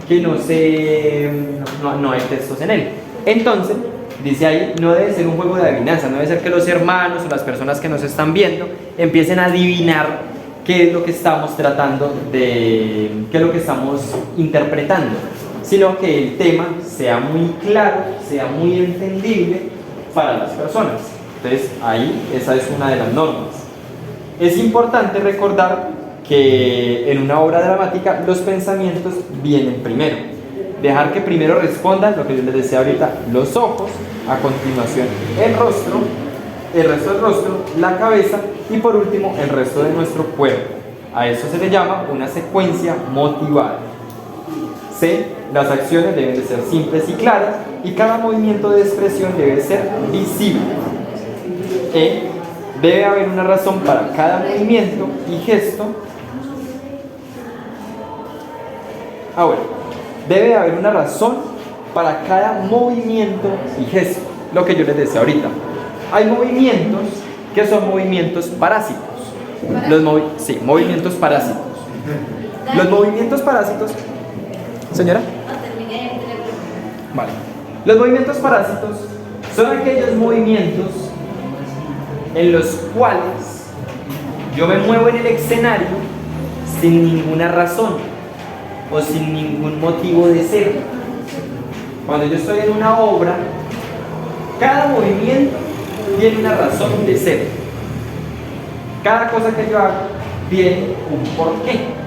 que no hay textos en él. Entonces, dice ahí, no debe ser un juego de adivinanzas, no debe ser que los hermanos o las personas que nos están viendo empiecen a adivinar qué es lo que estamos tratando qué es lo que estamos interpretando, sino que el tema sea muy claro, sea muy entendible para las personas. Entonces ahí esa es una de las normas. Es importante recordar que en una obra dramática los pensamientos vienen primero. Dejar que primero respondan lo que yo les decía ahorita, los ojos, a continuación el rostro, el resto del rostro, la cabeza y por último el resto de nuestro cuerpo. A eso se le llama una secuencia motivada. C. Las acciones deben de ser simples y claras y cada movimiento de expresión debe ser visible. E. Debe haber una razón para cada movimiento y gesto. Debe haber una razón para cada movimiento y gesto. Lo que yo les decía ahorita. Hay movimientos que son movimientos parásitos. Movimientos parásitos. Los movimientos parásitos. Señora. Vale. Los movimientos parásitos son aquellos movimientos en los cuales yo me muevo en el escenario sin ninguna razón o sin ningún motivo de ser. Cuando yo estoy en una obra, cada movimiento tiene una razón de ser. Cada cosa que yo hago tiene un porqué.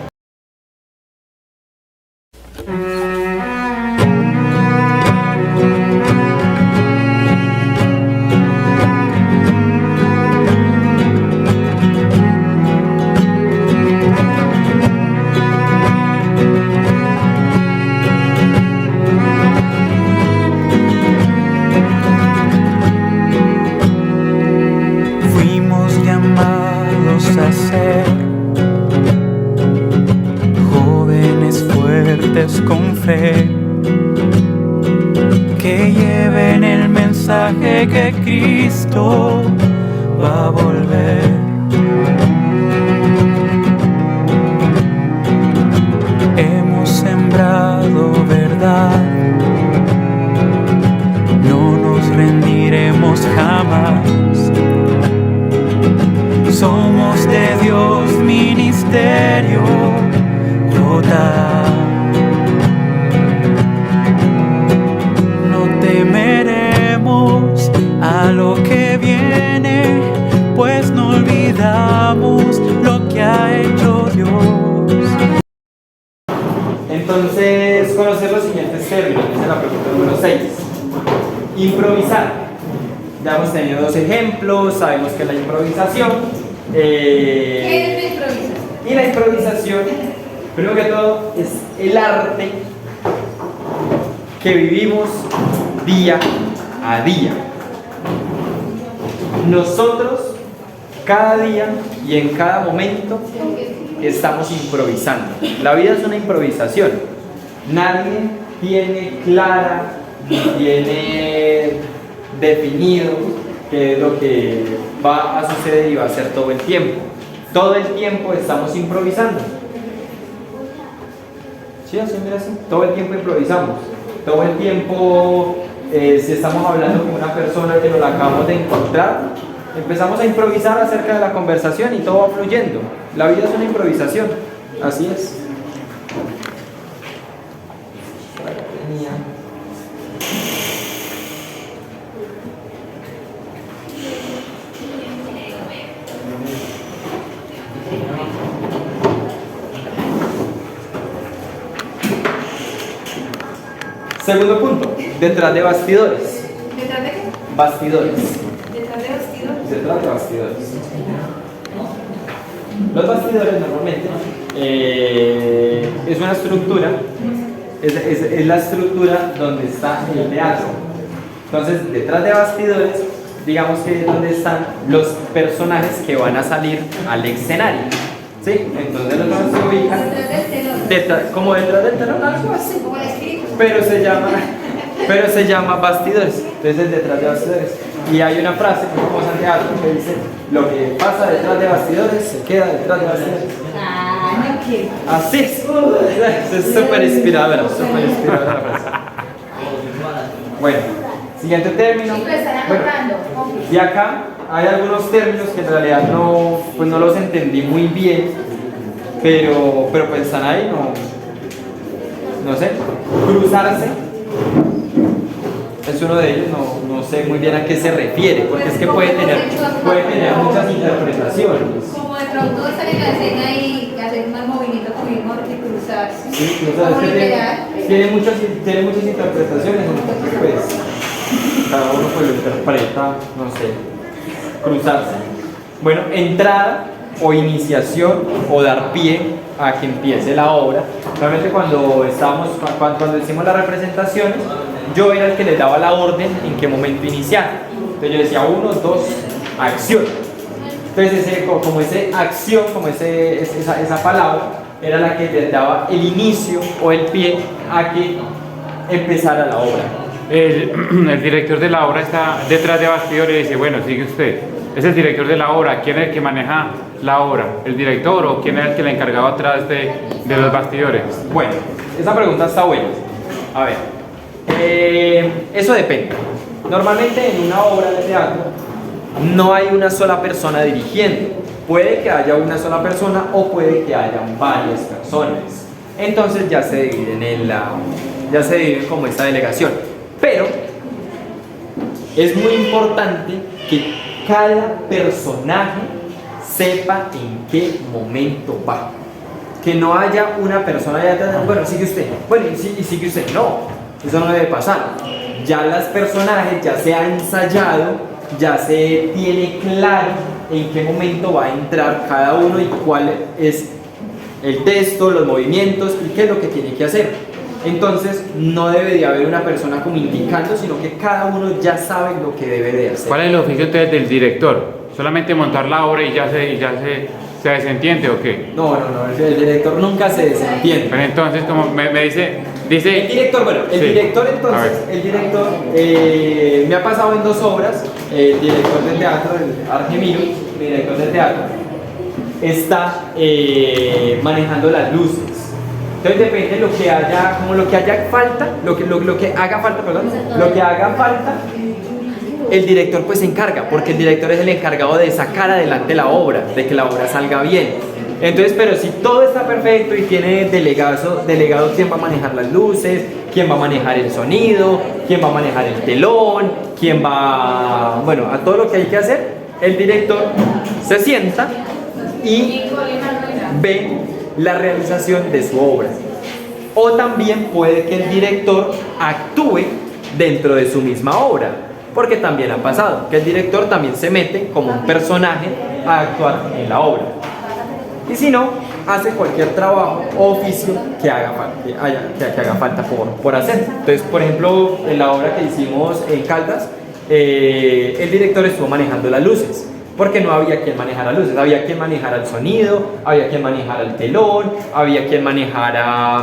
A ser jóvenes fuertes con fe, que lleven el mensaje que Cristo va a volver. Hemos sembrado verdad, no nos rendiremos jamás. Somos de Dios ministerio total. No temeremos a lo que viene, pues no olvidamos lo que ha hecho Dios. Entonces, conocer los siguientes términos, esa es la pregunta número 6. Improvisar. Ya hemos tenido 2 ejemplos, sabemos que la improvisación. ¿Qué es la improvisación? Y la improvisación, primero que todo, es el arte que vivimos día a día. Nosotros, cada día y en cada momento, estamos improvisando. La vida es una improvisación. Nadie tiene clara, ni tiene definido qué es lo que va a suceder y va a ser todo el tiempo. Todo el tiempo estamos improvisando. ¿Sí? Así, mira así. Todo el tiempo improvisamos. Todo el tiempo, si estamos hablando con una persona que nos la acabamos de encontrar, empezamos a improvisar acerca de la conversación y todo va fluyendo. La vida es una improvisación. Así es. Segundo punto, detrás de bastidores. ¿Detrás de qué? Bastidores. Detrás de bastidores. Detrás de bastidores. Los bastidores normalmente es una estructura, es la estructura donde está el teatro. Entonces, detrás de bastidores, digamos que es donde están los personajes que van a salir al escenario. ¿Sí? Entonces los se ubican Detrás del telón. como detrás del telón, algo así. Como el espíritu. Pero se llama bastidores. Entonces es detrás de bastidores. Y hay una frase que es famosa en teatro que dice: lo que pasa detrás de bastidores se queda detrás de bastidores. Ah, ¿qué? Así es súper inspiradora la frase. Bueno, siguiente término. Sí, pero están Bueno, anotando. y acá hay algunos términos que en realidad pues no los entendí muy bien, pero pues están ahí, no sé. Cruzarse es uno de ellos, no sé muy bien a qué se refiere, porque es que puede tener muchas interpretaciones. Como de pronto estar en la escena y hacer un movimiento como mismo de cruzarse. Sí, cruzarse Como literal. tiene muchas interpretaciones, entonces pues cada uno pues lo interpreta, no sé. Cruzarse. Bueno, entrada o iniciación o dar pie a que empiece la obra. Realmente cuando hicimos las representaciones, yo era el que les daba la orden en qué momento iniciar. Entonces yo decía 1, 2, acción. Entonces como esa acción, esa palabra, era la que les daba el inicio o el pie a que empezara la obra. El director de la obra está detrás de bastidores y dice, bueno, sigue usted. Es el director de la obra. ¿Quién es el que maneja la obra? ¿El director o quién es el que le encargado atrás de los bastidores? Bueno, esa pregunta está buena. A ver, eso depende. Normalmente en una obra de teatro no hay una sola persona dirigiendo. Puede que haya una sola persona o puede que hayan varias personas. Entonces ya se dividen como esta delegación. Pero es muy importante que cada personaje sepa en qué momento va. Que no haya una persona ya atrás, bueno, sigue usted, bueno, y sigue usted. No, eso no debe pasar. Ya los personajes ya se ha ensayado, ya se tiene claro en qué momento va a entrar cada uno y cuál es el texto, los movimientos y qué es lo que tiene que hacer. Entonces no debe de haber una persona como indicando, sino que cada uno ya sabe lo que debe de hacer. ¿Cuál es el oficio entonces del director? ¿Solamente montar la obra y ya se desentiende o qué? No, el director nunca se desentiende. Pero entonces, como me dice... El director, bueno, el Sí. director entonces, el director me ha pasado en 2 obras, el director de teatro, el Argemiro, mi director de teatro, está manejando las luces. Entonces depende de lo que haya, como lo que haga falta, lo que haga falta, el director pues se encarga, porque el director es el encargado de sacar adelante la obra, de que la obra salga bien. Entonces, pero si todo está perfecto y tiene delegado quién va a manejar las luces, quién va a manejar el sonido, quién va a manejar el telón, quién va, bueno, a todo lo que hay que hacer, el director se sienta y ve la realización de su obra. O también puede que el director actúe dentro de su misma obra, porque también ha pasado que el director también se mete como un personaje a actuar en la obra. Y si no, hace cualquier trabajo o oficio que haga falta por hacer. Entonces, por ejemplo, en la obra que hicimos en Caldas, el director estuvo manejando las luces, porque no había quien manejara luces, había quien manejara el sonido, había quien manejara el telón, había quien manejara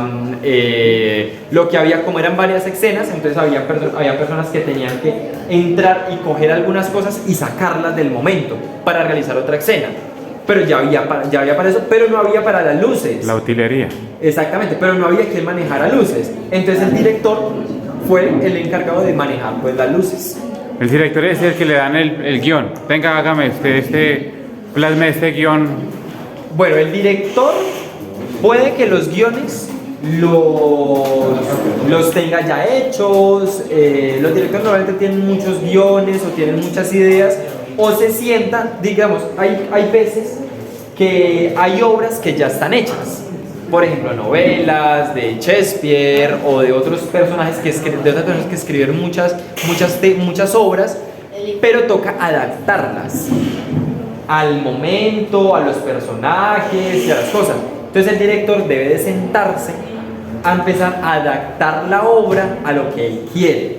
lo que había, como eran varias escenas, entonces había personas que tenían que entrar y coger algunas cosas y sacarlas del momento para realizar otra escena. Pero ya había para eso, pero no había para las luces. La utilería. Exactamente, pero no había quien manejara luces. Entonces el director fue el encargado de manejar pues las luces. El director es el que le dan el guión. Venga, hágame usted plasme este guión. Bueno, el director puede que los guiones los tenga ya hechos. Los directores normalmente tienen muchos guiones o tienen muchas ideas, o se sientan, digamos, hay veces que hay obras que ya están hechas. Por ejemplo, novelas de Shakespeare o de otros personajes que escribieron muchas obras, pero toca adaptarlas al momento, a los personajes y a las cosas. Entonces el director debe de sentarse a empezar a adaptar la obra a lo que él quiere,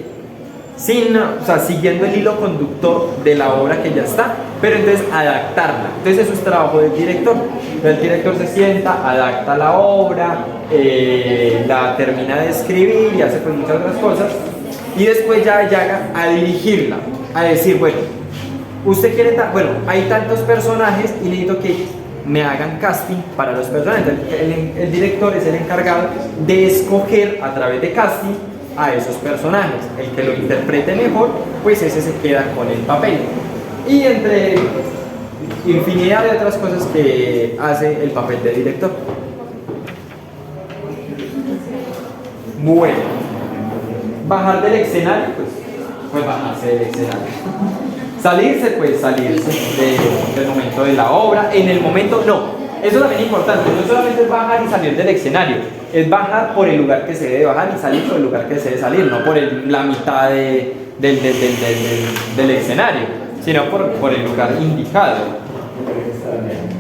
siguiendo el hilo conductor de la obra que ya está, pero entonces adaptarla. Entonces eso es trabajo del director. El director se sienta, adapta la obra, la termina de escribir y hace pues muchas otras cosas, y después ya llega a dirigirla, a decir, bueno, usted quiere, hay tantos personajes y necesito que me hagan casting para los personajes. El director es el encargado de escoger a través de casting a esos personajes. El que lo interprete mejor, pues ese se queda con el papel. Y entre infinidad de otras cosas que hace el papel de director. Bueno, bajar del escenario, pues bajarse del escenario. Salirse, pues salirse del momento de la obra. En el momento, no. Eso también es importante. No solamente es bajar y salir del escenario, es bajar por el lugar que se debe bajar y salir por el lugar que se debe salir, no por la mitad del escenario, sino por el lugar indicado.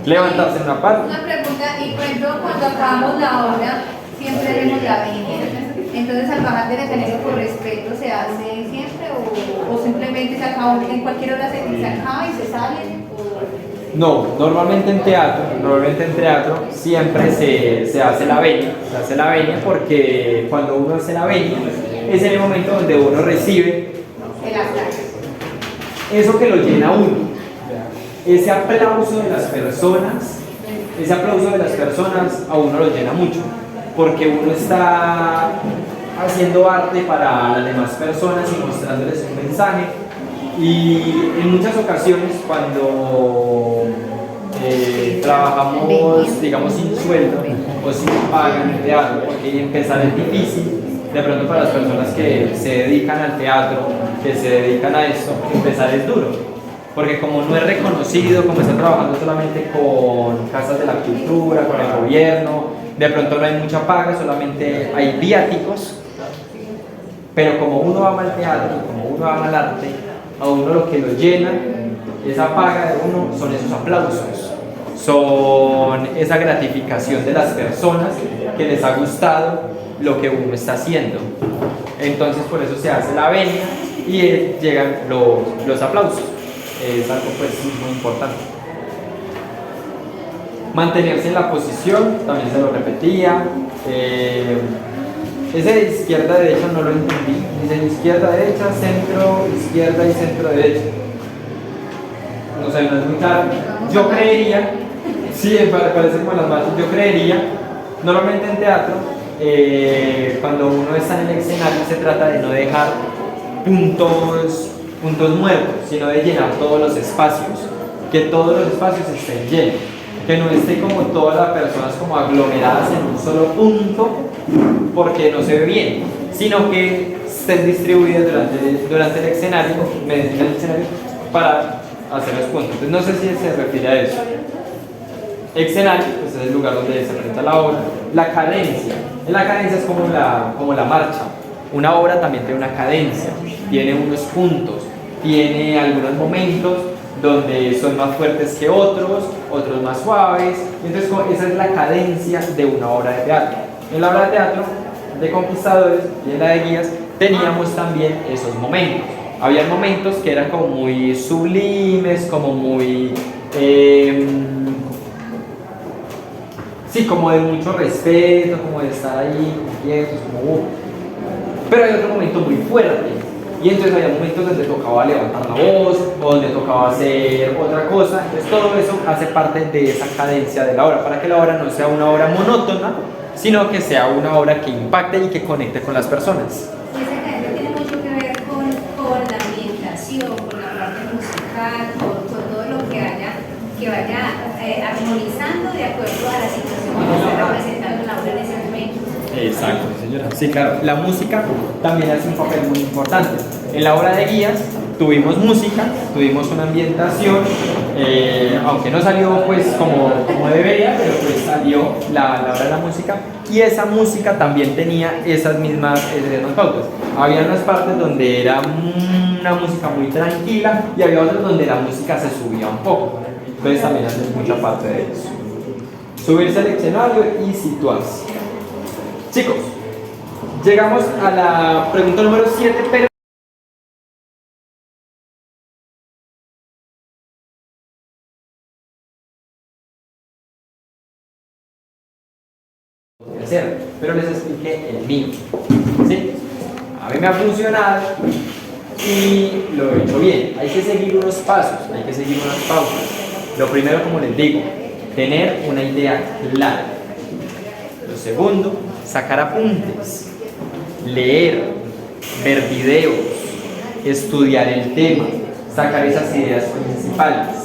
Levantarse en una parte. Una pregunta, y por ejemplo, cuando acabamos la obra, siempre vemos la venia. Entonces, al bajar del escenario por respeto, ¿se hace siempre o simplemente se acaba en cualquier hora se acaba y se sale? No, normalmente en teatro siempre se hace la venia. Se hace la venia porque cuando uno hace la venia es en el momento donde uno recibe El aplauso. eso que lo llena a uno. Ese aplauso de las personas a uno lo llena mucho, porque uno está haciendo arte para las demás personas y mostrándoles un mensaje. Y en muchas ocasiones cuando trabajamos, digamos, sin sueldo o sin paga en el teatro, porque empezar es difícil, de pronto para las personas que se dedican al teatro, que se dedican a esto, empezar es duro, porque como no es reconocido, como está trabajando solamente con casas de la cultura, con el gobierno, de pronto no hay mucha paga, solamente hay viáticos. Pero como uno ama el teatro, como uno ama el arte, a uno lo que lo llena, esa paga de uno, son esos aplausos, son esa gratificación de las personas que les ha gustado lo que uno está haciendo. Entonces por eso se hace la venia y llegan los aplausos. Es algo pues muy importante. Mantenerse en la posición, también se lo repetía. Ese de izquierda a derecha no lo entendí. Dice izquierda, derecha, centro, izquierda y centro, derecha. No sé, no es muy claro. Yo creería, sí, parece como las marchas, yo creería, normalmente en teatro, cuando uno está en el escenario se trata de no dejar puntos muertos, sino de llenar todos los espacios, que todos los espacios estén llenos, que no esté como todas las personas como aglomeradas en un solo punto, porque no se ve bien, sino que estén distribuidas durante el escenario, mediante el escenario, para hacer los puntos. Entonces no sé si se refiere a eso. Escenario, pues es el lugar donde se presenta la obra. La cadencia. La cadencia es como la marcha. Una obra también tiene una cadencia, tiene unos puntos, tiene algunos momentos donde son más fuertes que otros más suaves. Entonces esa es la cadencia de una obra de teatro. En la obra de teatro de Conquistadores y en la de Guías teníamos también esos momentos. Había momentos que eran como muy sublimes, como muy como de mucho respeto, como de estar ahí quietos, pero hay otro momento muy fuerte, y entonces había momentos donde tocaba levantar la voz o donde tocaba hacer otra cosa. Entonces todo eso hace parte de esa cadencia de la obra, para que la obra no sea una obra monótona, sino que sea una obra que impacte y que conecte con las personas. Y esa cadencia tiene mucho que ver con la ambientación, con la parte musical, con todo lo que vaya armonizando de acuerdo a la situación que se está representando en la obra en ese momento. Exacto, señora. Sí, claro. La música también hace un papel muy importante. En la obra de guías tuvimos música, tuvimos una ambientación, aunque no salió pues como debería, pero pues salió la obra de la música, y esa música también tenía esas mismas pautas. Había unas partes donde era una música muy tranquila y había otras donde la música se subía un poco. Entonces también hace mucha parte de eso. Subirse al escenario y situarse. Chicos, llegamos a la pregunta número 7, pero les expliqué el mío. ¿Sí? A mí me ha funcionado y lo he hecho bien. Hay que seguir unos pasos, hay que seguir unas pautas. Lo primero, como les digo, tener una idea clara. Lo segundo, sacar apuntes, leer, ver videos, estudiar el tema, sacar esas ideas principales.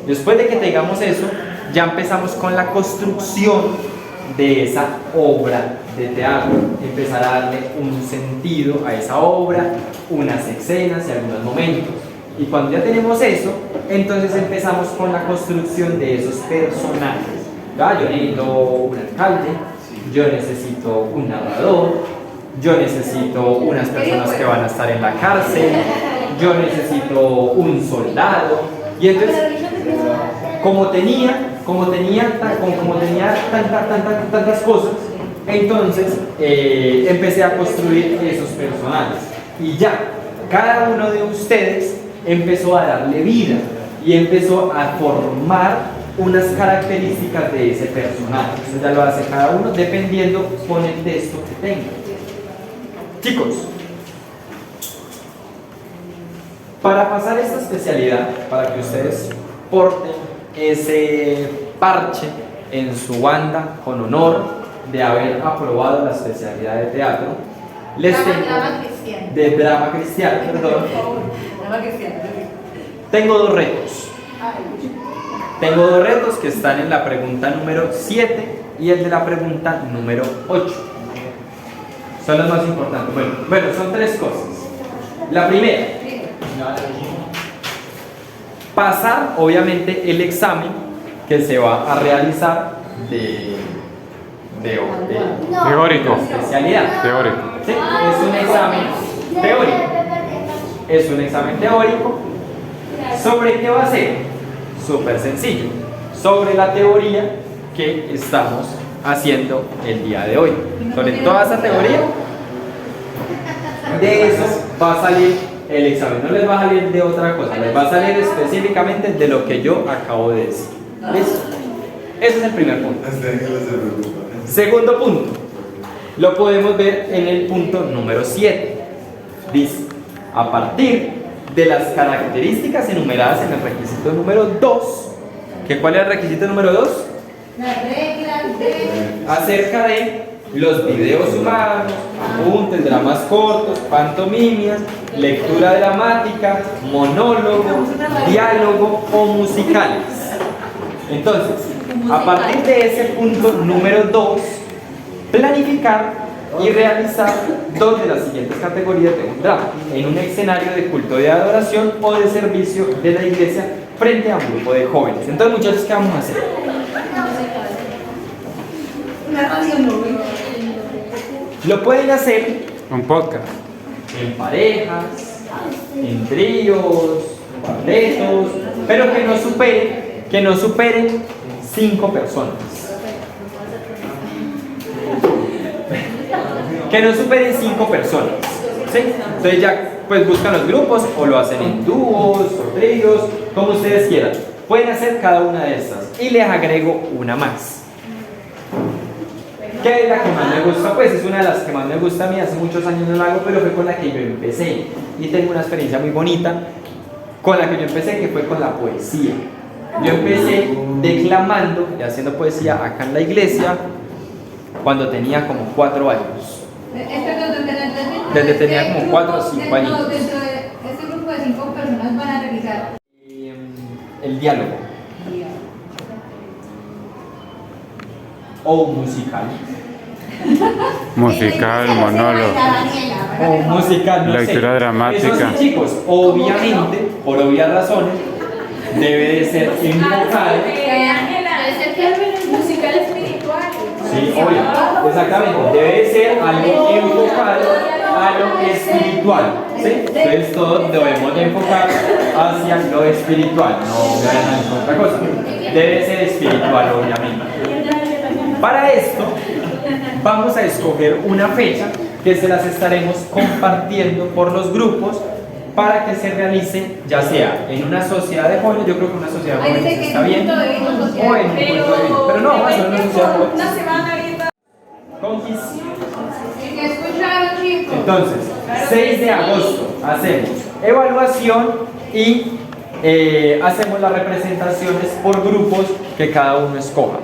Después de que tengamos eso, ya empezamos con la construcción de esa obra de teatro, empezar a darle un sentido a esa obra, unas escenas y algunos momentos. Y cuando ya tenemos eso, entonces empezamos con la construcción de esos personajes. ¿Ya? Yo necesito un alcalde, yo necesito un narrador, yo necesito unas personas que van a estar en la cárcel, yo necesito un soldado. Y entonces, como tenía tantas cosas, entonces empecé a construir esos personajes. Y ya, cada uno de ustedes empezó a darle vida y empezó a formar unas características de ese personaje. Eso ya lo hace cada uno dependiendo con el texto que tenga. Chicos, para pasar esta especialidad, para que ustedes porten ese parche en su banda con honor de haber aprobado la especialidad de teatro, les de drama cristiano, perdón. Tengo dos retos. Tengo dos retos que están en la pregunta número 7 y el de la pregunta número 8. Son los más importantes. Bueno, son tres cosas. La primera, pasar obviamente el examen que se va a realizar de teórico. Especialidad. Teórico. Sí, es un examen teórico. Es un examen teórico. ¿Sobre qué va a ser? Súper sencillo. Sobre la teoría que estamos haciendo el día de hoy. Sobre toda esa teoría, de eso va a salir el examen. No les va a salir de otra cosa, les va a salir específicamente de lo que yo acabo de decir. ¿Listo? Ese es el primer punto. Segundo punto, lo podemos ver en el punto número 7. Dice, a partir de las características enumeradas en el requisito número 2, ¿cuál es el requisito número 2? Las reglas de... Acerca de los videos humanos, apuntes, dramas cortos, pantomimias, lectura dramática, monólogo, diálogo o musicales. Entonces, a partir de ese punto número 2, planificar y realizar dos de las siguientes categorías de un drama, en un escenario de culto de adoración o de servicio de la iglesia frente a un grupo de jóvenes. Entonces, muchachos, ¿qué vamos a hacer? Lo pueden hacer Un podcast. en parejas, en tríos, en cuartetos, pero que no superen 5 personas. Que no superen 5 personas. ¿Sí? Entonces ya pues buscan los grupos o lo hacen en dúos o tríos, como ustedes quieran. Pueden hacer cada una de estas y les agrego una más. que es la que más me gusta, pues es una de las que más me gusta a mí, hace muchos años no la hago, pero fue con la que yo empecé y tengo una experiencia muy bonita con la que yo empecé, que fue con la poesía. Yo empecé declamando y haciendo poesía acá en la iglesia cuando tenía como 4 años. Desde tenía como 4 o 5 años. Dentro de este grupo de 5 personas van a realizar El diálogo. O musical. Musical, monólogo. O musical, no Lectura sé. dramática. Eso sí, chicos, obviamente, por obvias razones, debe de ser enfocado. Musical espiritual. Sí, obvio, exactamente. Debe de ser algo enfocado a lo espiritual. ¿Sí? Entonces todos debemos de enfocar hacia lo espiritual, no vayan a otra cosa. Debe ser espiritual, obviamente. Para esto, vamos a escoger una fecha que se las estaremos compartiendo por los grupos para que se realice, ya sea en una sociedad de jóvenes, yo creo que una sociedad de Ahí jóvenes dice que está en bien, punto de vista o social. en un punto de vista, pero no, va a ser una sociedad de jóvenes. Una semana ahorita. Conquis. ¿Qué escucharon, chicos? Entonces, 6 de agosto hacemos evaluación y hacemos las representaciones por grupos que cada uno escoja.